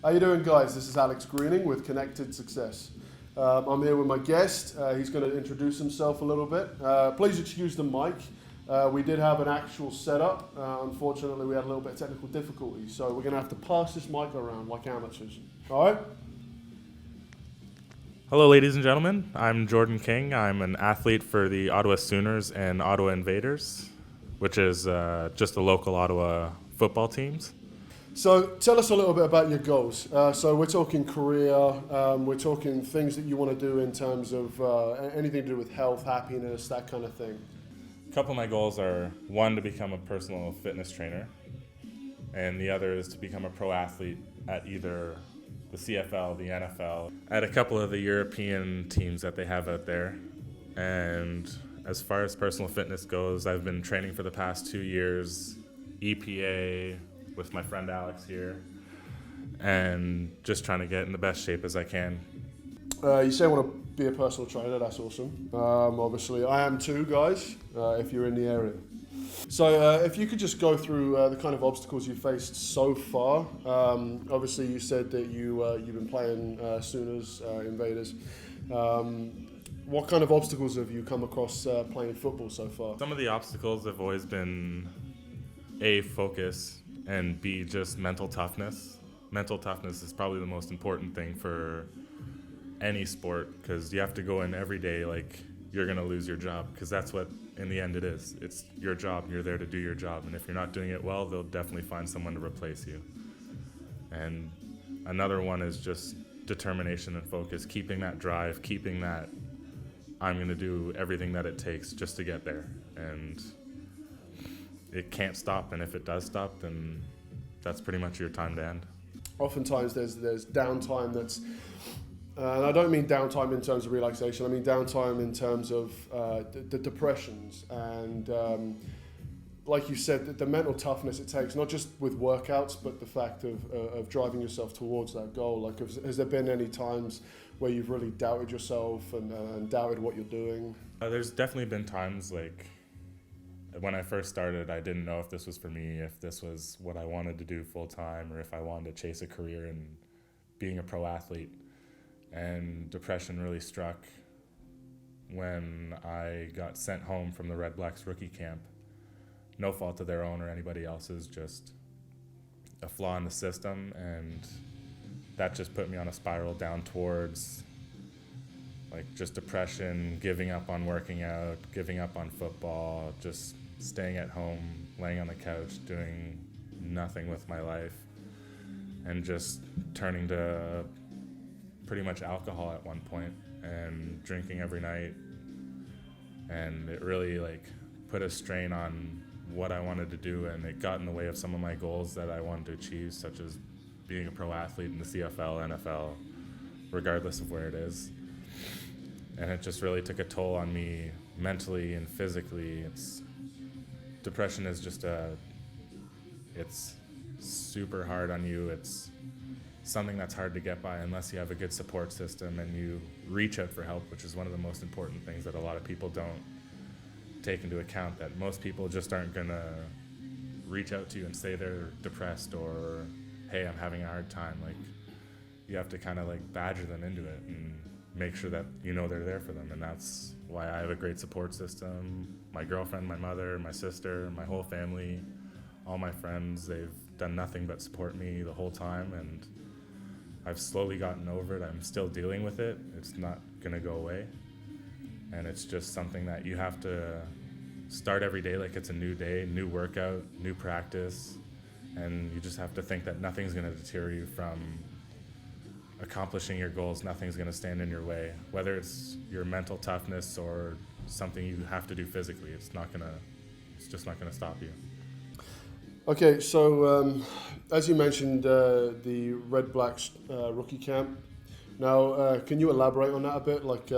How you doing, guys? This is Alex Greening with Connected Success. I'm here with my guest. He's going to introduce himself a little bit. Please excuse the mic. We did have an actual setup. Unfortunately, we had a little bit of technical difficulty, so we're going to have to pass this mic around like amateurs. All right? Hello, ladies and gentlemen. I'm Jordan King. I'm an athlete for the Ottawa Sooners and Ottawa Invaders, which is just the local Ottawa football teams. So tell us a little bit about your goals. So we're talking career, we're talking things that you want to do in terms of anything to do with health, happiness, that kind of thing. A couple of my goals are, one, to become a personal fitness trainer, and the other is to become a pro athlete at either the CFL, the NFL, at a couple of the European teams that they have out there. And as far as personal fitness goes, I've been training for the past 2 years, EPA, with my friend Alex here, and just trying to get in the best shape as I can. You say you want to be a personal trainer, that's awesome. Obviously, I am too, guys, if you're in the area. So if you could just go through the kind of obstacles you faced so far. Obviously, you said that you've been playing Sooners, Invaders. What kind of obstacles have you come across playing football so far? Some of the obstacles have always been A, focus, and B, just mental toughness. Mental toughness is probably the most important thing for any sport, because you have to go in every day like you're going to lose your job, because that's what in the end it is. It's your job, and you're there to do your job, and if you're not doing it well, they'll definitely find someone to replace you. And another one is just determination and focus, keeping that drive, keeping that I'm going to do everything that it takes just to get there. And it can't stop, and if it does stop, then that's pretty much your time to end. Oftentimes there's downtime that's, and I don't mean downtime in terms of relaxation, I mean downtime in terms of the depressions and like you said, the mental toughness it takes, not just with workouts, but the fact of driving yourself towards that goal. Like, has there been any times where you've really doubted yourself and doubted what you're doing? There's definitely been times, like, when I first started, I didn't know if this was for me, if this was what I wanted to do full time, or if I wanted to chase a career in being a pro athlete. And depression really struck when I got sent home from the Red Blacks rookie camp. No fault of their own or anybody else's, just a flaw in the system, and that just put me on a spiral down towards like just depression, giving up on working out, giving up on football, just staying at home, laying on the couch, doing nothing with my life, and just turning to pretty much alcohol at one point and drinking every night. And it really like put a strain on what I wanted to do, and it got in the way of some of my goals that I wanted to achieve, such as being a pro athlete in the CFL, NFL, regardless of where it is. And it just really took a toll on me mentally and physically. Depression is just it's super hard on you. It's something that's hard to get by unless you have a good support system and you reach out for help, which is one of the most important things that a lot of people don't take into account, that most people just aren't gonna reach out to you and say they're depressed or, hey, I'm having a hard time. Like, you have to kind of like badger them into it and make sure that you know they're there for them. And that's why I have a great support system. My girlfriend, my mother, my sister, my whole family, all my friends, they've done nothing but support me the whole time, and I've slowly gotten over it. I'm still dealing with it. It's not gonna go away. And it's just something that you have to start every day like it's a new day, new workout, new practice, and you just have to think that nothing's gonna deter you from accomplishing your goals. Nothing's going to stand in your way, whether it's your mental toughness or something you have to do physically. It's just not going to stop you. Okay, so as you mentioned, the Red Blacks rookie camp. Now, can you elaborate on that a bit? Like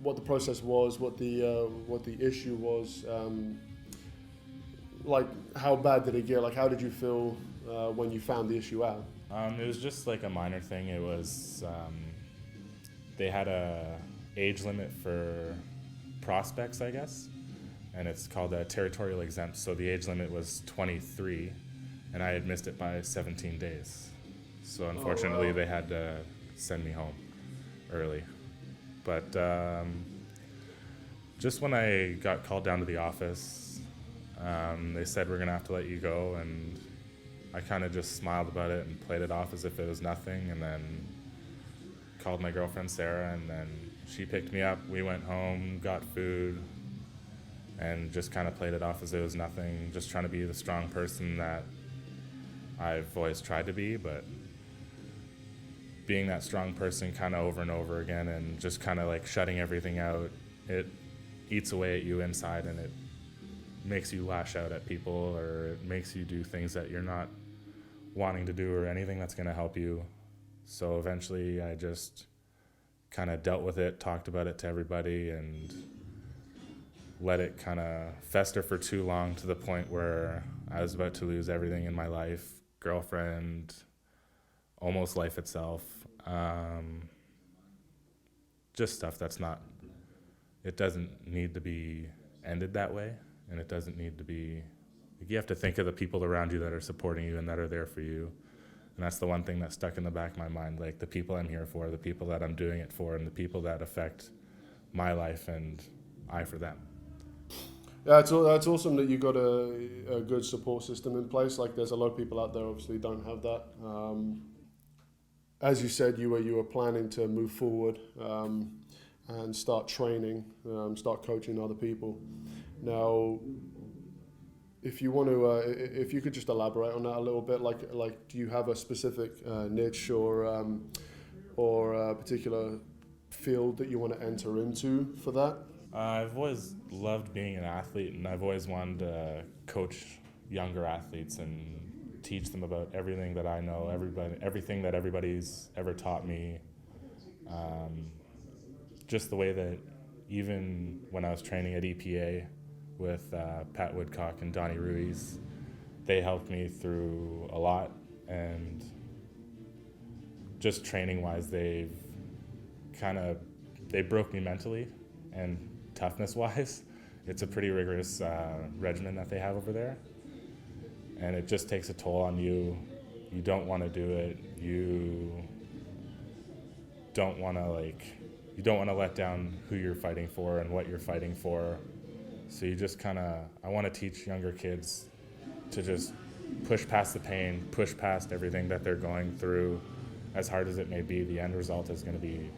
what the process was, what the issue was, like how bad did it get? Like how did you feel when you found the issue out? It was just like a minor thing. It was they had a age limit for prospects, I guess, and it's called a territorial exempt. So the age limit was 23, and I had missed it by 17 days. So unfortunately, wow. they had to send me home early. But just when I got called down to the office, they said we're gonna have to let you go, and I kind of just smiled about it and played it off as if it was nothing, and then called my girlfriend Sarah, and then she picked me up. We went home, got food, and just kind of played it off as it was nothing, just trying to be the strong person that I've always tried to be, but being that strong person kind of over and over again, and just kind of like shutting everything out, it eats away at you inside, and it makes you lash out at people, or it makes you do things that you're not wanting to do, or anything that's going to help you. So eventually I just kind of dealt with it, talked about it to everybody, and let it kind of fester for too long, to the point where I was about to lose everything in my life, girlfriend, almost life itself. Just stuff that's not, it doesn't need to be ended that way, and it doesn't need to be, you have to think of the people around you that are supporting you and that are there for you. And that's the one thing that's stuck in the back of my mind, like the people I'm here for, the people that I'm doing it for, and the people that affect my life, and I for them. Yeah, that's awesome that you got a good support system in place. Like, there's a lot of people out there obviously don't have that. As you said, you were planning to move forward and start training, start coaching other people. Now, if you want to, if you could just elaborate on that a little bit, like, do you have a specific niche or a particular field that you want to enter into for that? I've always loved being an athlete, and I've always wanted to coach younger athletes and teach them about everything that I know, everything that everybody's ever taught me. Just the way that even when I was training at EPA with Pat Woodcock and Donnie Ruiz, they helped me through a lot, and just training-wise, they broke me mentally and toughness-wise. It's a pretty rigorous regimen that they have over there, and it just takes a toll on you. You don't want to do it. You don't want to let down who you're fighting for and what you're fighting for. So you just I want to teach younger kids to just push past the pain, push past everything that they're going through. As hard as it may be, the end result is going to be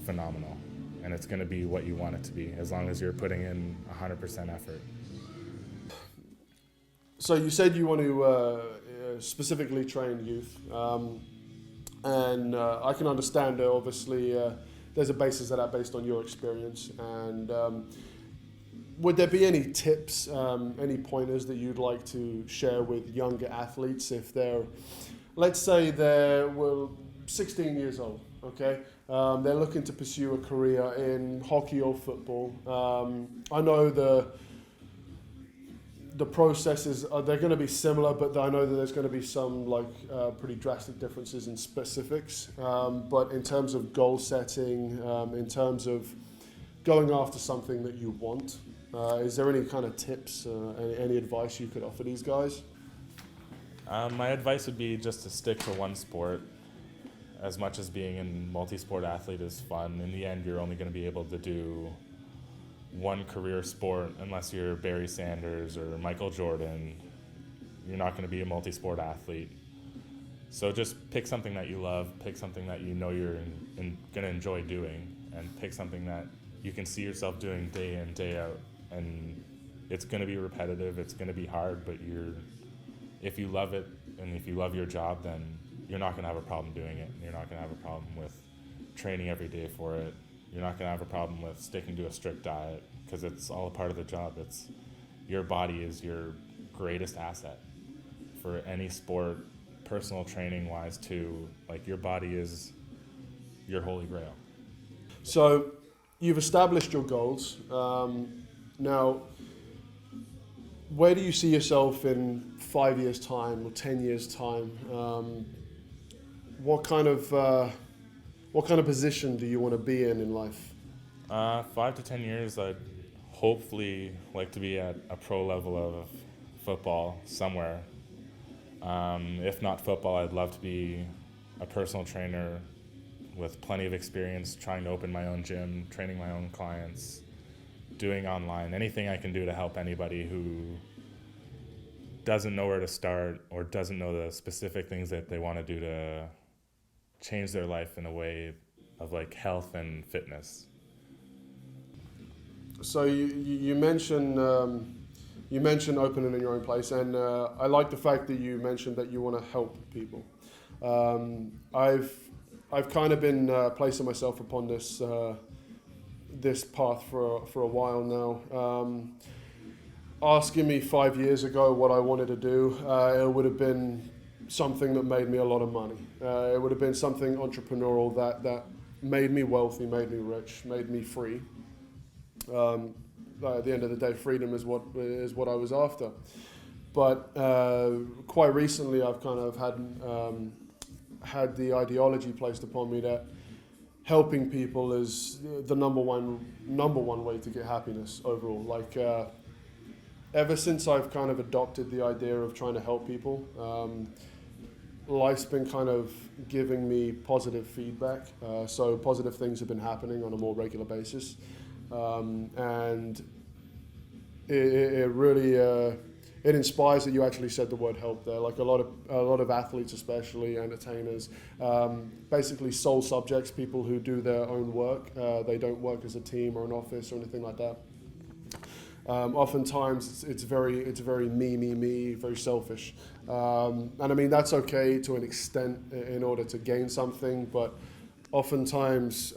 phenomenal. And it's going to be what you want it to be, as long as you're putting in 100% effort. So you said you want to specifically train youth, and I can understand that obviously there's a basis of that based on your experience. And would there be any tips, any pointers that you'd like to share with younger athletes if they're, let's say they're 16 years old, okay? They're looking to pursue a career in hockey or football. I know the processes they're going to be similar, but I know that there's going to be some pretty drastic differences in specifics. But in terms of goal setting, in terms of going after something that you want, is there any kind of tips, any advice you could offer these guys? My advice would be just to stick to one sport. As much as being a multi-sport athlete is fun, in the end you're only going to be able to do one career sport unless you're Barry Sanders or Michael Jordan. You're not going to be a multi-sport athlete. So just pick something that you love, pick something that you know you're going to enjoy doing, and pick something that you can see yourself doing day in, day out. And it's going to be repetitive, it's going to be hard, but if you love it and if you love your job, then you're not going to have a problem doing it. You're not going to have a problem with training every day for it. You're not going to have a problem with sticking to a strict diet, because it's all a part of the job. Your body is your greatest asset for any sport, personal training wise too. Like, your body is your holy grail. So you've established your goals. Now, where do you see yourself in 5 years' time or 10 years' time? What kind of position do you want to be in life? 5 to 10 years, I'd hopefully like to be at a pro level of football somewhere. If not football, I'd love to be a personal trainer with plenty of experience trying to open my own gym, training my own clients, doing online, anything I can do to help anybody who doesn't know where to start or doesn't know the specific things that they want to do to change their life in a way of like health and fitness. So you mentioned opening in your own place, and I like the fact that you mentioned that you want to help people. I've kind of been placing myself upon this path for a while now. Asking me 5 years ago what I wanted to do, it would have been something that made me a lot of money. It would have been something entrepreneurial that made me wealthy, made me rich, made me free. At the end of the day, freedom is what I was after. But quite recently, I've kind of had the ideology placed upon me that helping people is the number one way to get happiness overall. Like ever since I've kind of adopted the idea of trying to help people, life's been kind of giving me positive feedback. So positive things have been happening on a more regular basis. And it really it inspires that you actually said the word help there. Like a lot of athletes, especially entertainers, basically sole subjects, people who do their own work. They don't work as a team or an office or anything like that. Oftentimes it's very me, very selfish. And I mean that's okay to an extent in order to gain something, but oftentimes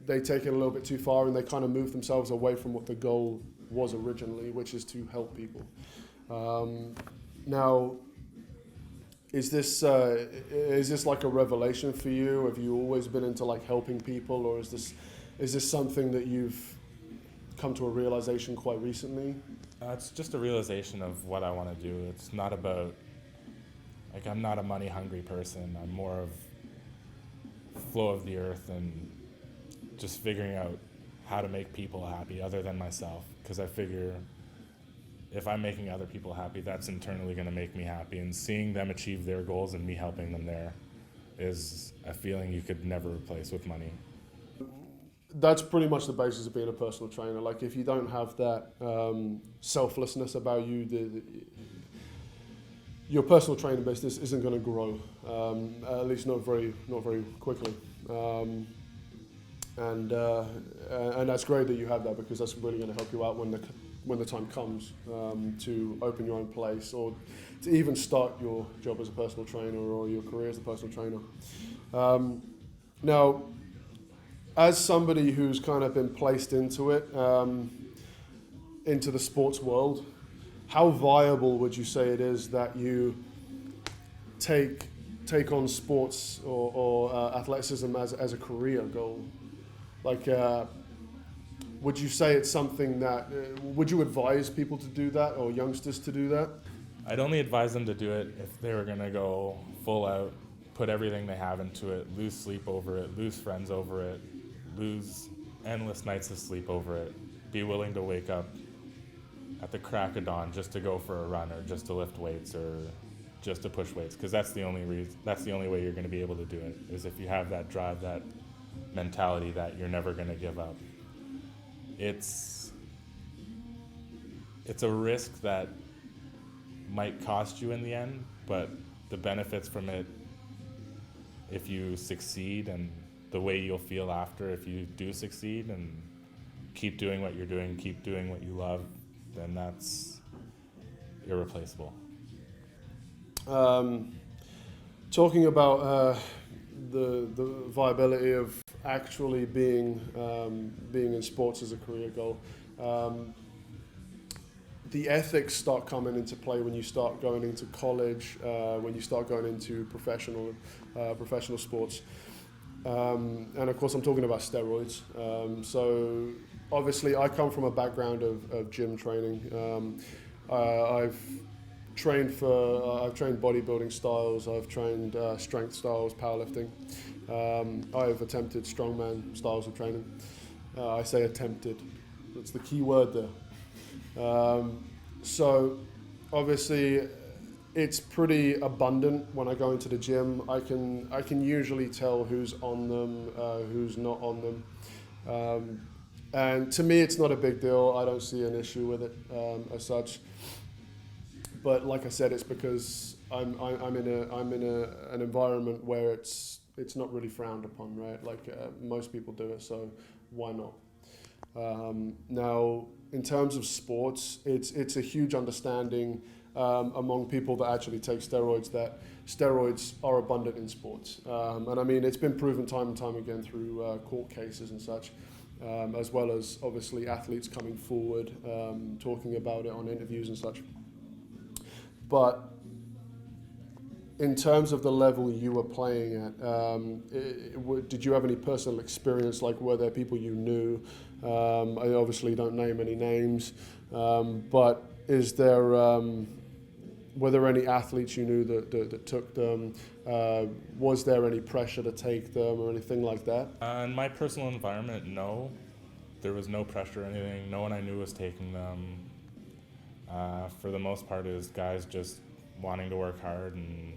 they take it a little bit too far and they kind of move themselves away from what the goal was originally, which is to help people. Now, is this like a revelation for you? Have you always been into like helping people, or is this something that you've come to a realization quite recently? It's just a realization of what I want to do. It's not about, like, I'm not a money hungry person. I'm more of flow of the earth and just figuring out how to make people happy other than myself, because I figure if I'm making other people happy, that's internally going to make me happy, and seeing them achieve their goals and me helping them there is a feeling you could never replace with money. That's pretty much the basis of being a personal trainer. Like if you don't have that selflessness about you, your personal training business isn't going to grow, at least not very quickly. And that's great that you have that, because that's really going to help you out when the time comes to open your own place or to even start your job as a personal trainer or your career as a personal trainer. Now, as somebody who's kind of been placed into it, into the sports world, how viable would you say it is that you take on sports or athleticism as a career goal? Like, would you say it's something that, would you advise people to do that or youngsters to do that? I'd only advise them to do it if they were going to go full out, put everything they have into it, lose sleep over it, lose friends over it, lose endless nights of sleep over it, be willing to wake up at the crack of dawn just to go for a run or just to lift weights or just to push weights, because that's the only way you're going to be able to do it, is if you have that drive, that mentality that you're never going to give up. It's a risk that might cost you in the end, but the benefits from it, if you succeed, and the way you'll feel after if you do succeed and keep doing what you're doing, keep doing what you love, then that's irreplaceable. Talking about the viability of actually being in sports as a career goal, the ethics start coming into play when you start going into college, when you start going into professional sports. And of course I'm talking about steroids. So obviously I come from a background of gym training. I've trained bodybuilding styles, I've trained strength styles, powerlifting. I've attempted strongman styles of training. I say attempted, that's the key word there. So obviously it's pretty abundant when I go into the gym. I can usually tell who's on them, who's not on them. And to me, it's not a big deal. I don't see an issue with it as such. But like I said, it's because I'm in an environment where it's not really frowned upon, right? Like most people do it, so why not? Now, in terms of sports, it's a huge understanding among people that actually take steroids that steroids are abundant in sports. And I mean, it's been proven time and time again through court cases and such, as well as obviously athletes coming forward, talking about it on interviews and such. But in terms of the level you were playing at, did you have any personal experience? Like, were there people you knew? I obviously don't name any names, but is there were there any athletes you knew that took them? Was there any pressure to take them or anything like that? In my personal environment, no. There was no pressure or anything. No one I knew was taking them. For the most part, it was guys just wanting to work hard, and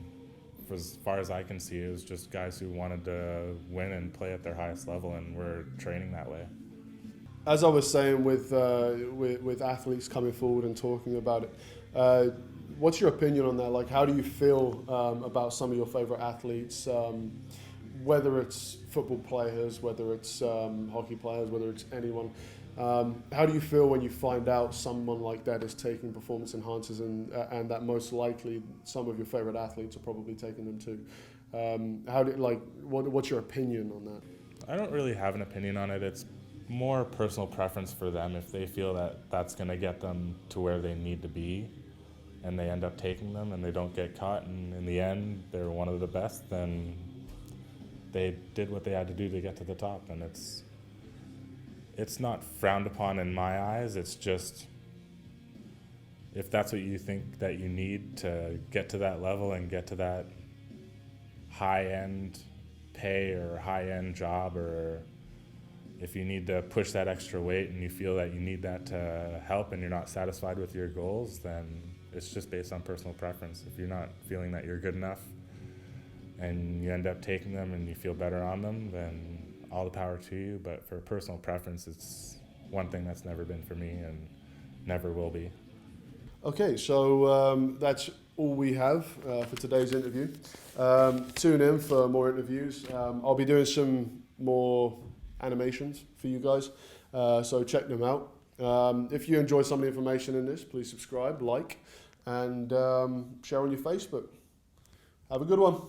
for as far as I can see, it was just guys who wanted to win and play at their highest level, and were training that way. As I was saying, with athletes coming forward and talking about it, what's your opinion on that? Like, how do you feel about some of your favorite athletes, whether it's football players, whether it's hockey players, whether it's anyone? How do you feel when you find out someone like that is taking performance enhancers, and that most likely some of your favorite athletes are probably taking them too? What's your opinion on that? I don't really have an opinion on it. It's more personal preference for them. If they feel that that's going to get them to where they need to be, and they end up taking them and they don't get caught, and in the end they're one of the best, then they did what they had to do to get to the top. And it's not frowned upon in my eyes. It's just, if that's what you think that you need to get to that level and get to that high-end pay or high-end job, or if you need to push that extra weight and you feel that you need that to help and you're not satisfied with your goals, then it's just based on personal preference. If you're not feeling that you're good enough and you end up taking them and you feel better on them, then all the power to you. But for personal preference, it's one thing that's never been for me and never will be. Okay, so that's all we have for today's interview. Tune in for more interviews. I'll be doing some more animations for you guys, so check them out. If you enjoy some of the information in this, please subscribe, like, and share on your Facebook. Have a good one.